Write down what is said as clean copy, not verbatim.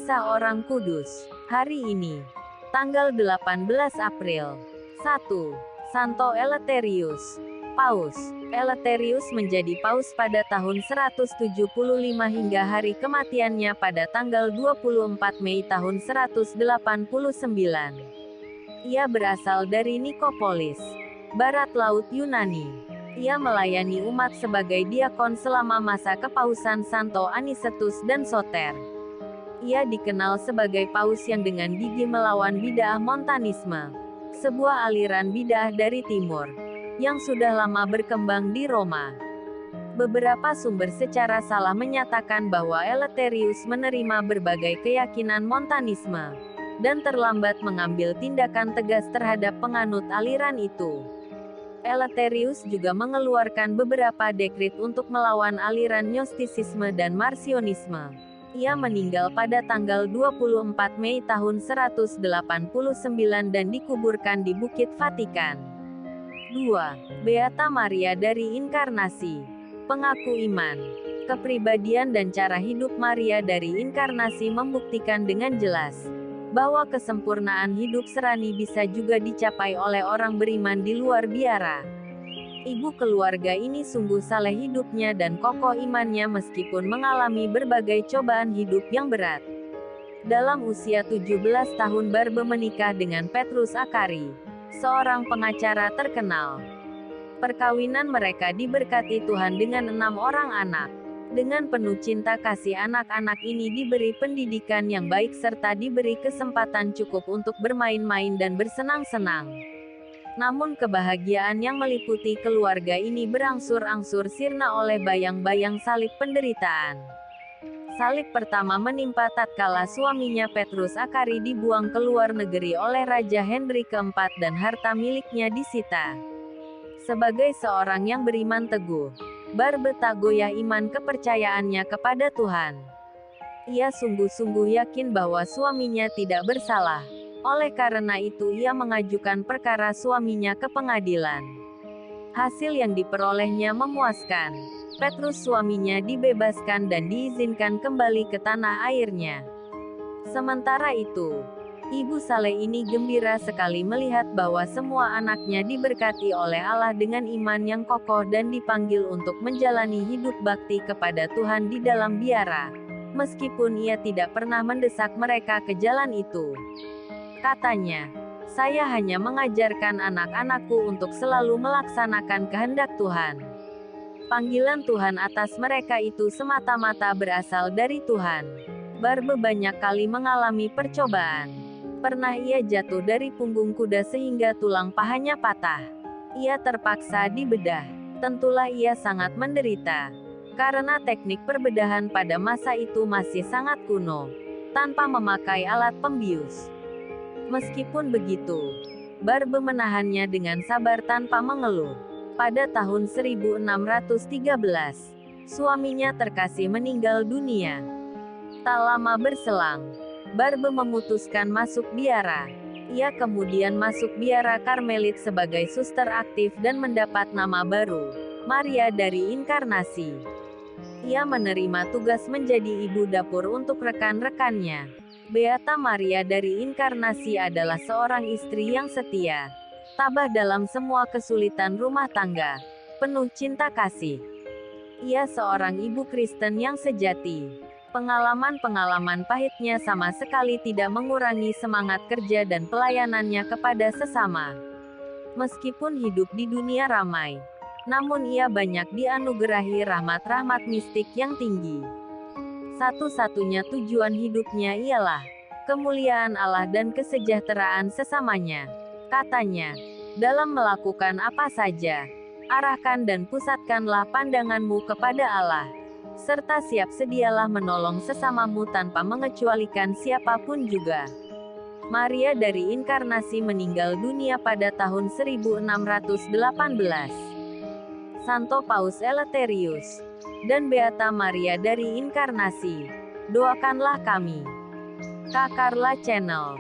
Kisah Orang Kudus. Hari ini, tanggal 18 April. 1. Santo Eleutherius. Paus. Eleutherius menjadi paus pada tahun 175 hingga hari kematiannya pada tanggal 24 Mei tahun 189. Ia berasal dari Nikopolis, barat laut Yunani. Ia melayani umat sebagai diakon selama masa kepausan Santo Anicetus dan Soter. Ia dikenal sebagai paus yang dengan gigih melawan bid'ah Montanisme, sebuah aliran bid'ah dari timur, yang sudah lama berkembang di Roma. Beberapa sumber secara salah menyatakan bahwa Eleutherius menerima berbagai keyakinan Montanisme, dan terlambat mengambil tindakan tegas terhadap penganut aliran itu. Eleutherius juga mengeluarkan beberapa dekrit untuk melawan aliran Gnostisisme dan Marcionisme. Ia meninggal pada tanggal 24 Mei tahun 189 dan dikuburkan di Bukit Vatikan. 2. Beata Maria dari Inkarnasi. Pengaku iman. Kepribadian dan cara hidup Maria dari Inkarnasi membuktikan dengan jelas bahwa kesempurnaan hidup serani bisa juga dicapai oleh orang beriman di luar biara. Ibu keluarga ini sungguh saleh hidupnya dan kokoh imannya meskipun mengalami berbagai cobaan hidup yang berat. Dalam usia 17 tahun Barbe menikah dengan Petrus Akari, seorang pengacara terkenal. Perkawinan mereka diberkati Tuhan dengan 6 orang anak. Dengan penuh cinta kasih anak-anak ini diberi pendidikan yang baik serta diberi kesempatan cukup untuk bermain-main dan bersenang-senang. Namun kebahagiaan yang meliputi keluarga ini berangsur-angsur sirna oleh bayang-bayang salib penderitaan. Salib pertama menimpa tatkala suaminya Petrus Akari dibuang ke luar negeri oleh Raja Henry keempat dan harta miliknya disita. Sebagai seorang yang beriman teguh, Barbe tak goyah iman kepercayaannya kepada Tuhan. Ia sungguh-sungguh yakin bahwa suaminya tidak bersalah. Oleh karena itu ia mengajukan perkara suaminya ke pengadilan. Hasil yang diperolehnya memuaskan. Petrus suaminya dibebaskan dan diizinkan kembali ke tanah airnya. Sementara itu, Ibu Saleh ini gembira sekali melihat bahwa semua anaknya diberkati oleh Allah dengan iman yang kokoh dan dipanggil untuk menjalani hidup bakti kepada Tuhan di dalam biara, meskipun ia tidak pernah mendesak mereka ke jalan itu. Katanya, "Saya hanya mengajarkan anak-anakku untuk selalu melaksanakan kehendak Tuhan." Panggilan Tuhan atas mereka itu semata-mata berasal dari Tuhan. Barbe banyak kali mengalami percobaan. Pernah ia jatuh dari punggung kuda sehingga tulang pahanya patah. Ia terpaksa dibedah. Tentulah ia sangat menderita. Karena teknik perbedahan pada masa itu masih sangat kuno, tanpa memakai alat pembius. Meskipun begitu, Barbe menahannya dengan sabar tanpa mengeluh. Pada tahun 1613, suaminya terkasih meninggal dunia. Tak lama berselang, Barbe memutuskan masuk biara. Ia kemudian masuk biara Karmelit sebagai suster aktif dan mendapat nama baru, Maria dari Inkarnasi. Ia menerima tugas menjadi ibu dapur untuk rekan-rekannya. Beata Maria dari Inkarnasi adalah seorang istri yang setia, tabah dalam semua kesulitan rumah tangga, penuh cinta kasih. Ia seorang ibu Kristen yang sejati. Pengalaman-pengalaman pahitnya sama sekali tidak mengurangi semangat kerja dan pelayanannya kepada sesama. Meskipun hidup di dunia ramai, namun ia banyak dianugerahi rahmat-rahmat mistik yang tinggi. Satu-satunya tujuan hidupnya ialah kemuliaan Allah dan kesejahteraan sesamanya. Katanya, dalam melakukan apa saja, arahkan dan pusatkanlah pandanganmu kepada Allah, serta siap sedialah menolong sesamamu tanpa mengecualikan siapapun juga. Maria dari Inkarnasi meninggal dunia pada tahun 1618. Santo Paus Eleutherius dan Beata Maria dari Inkarnasi, doakanlah kami. Kak Carla Channel.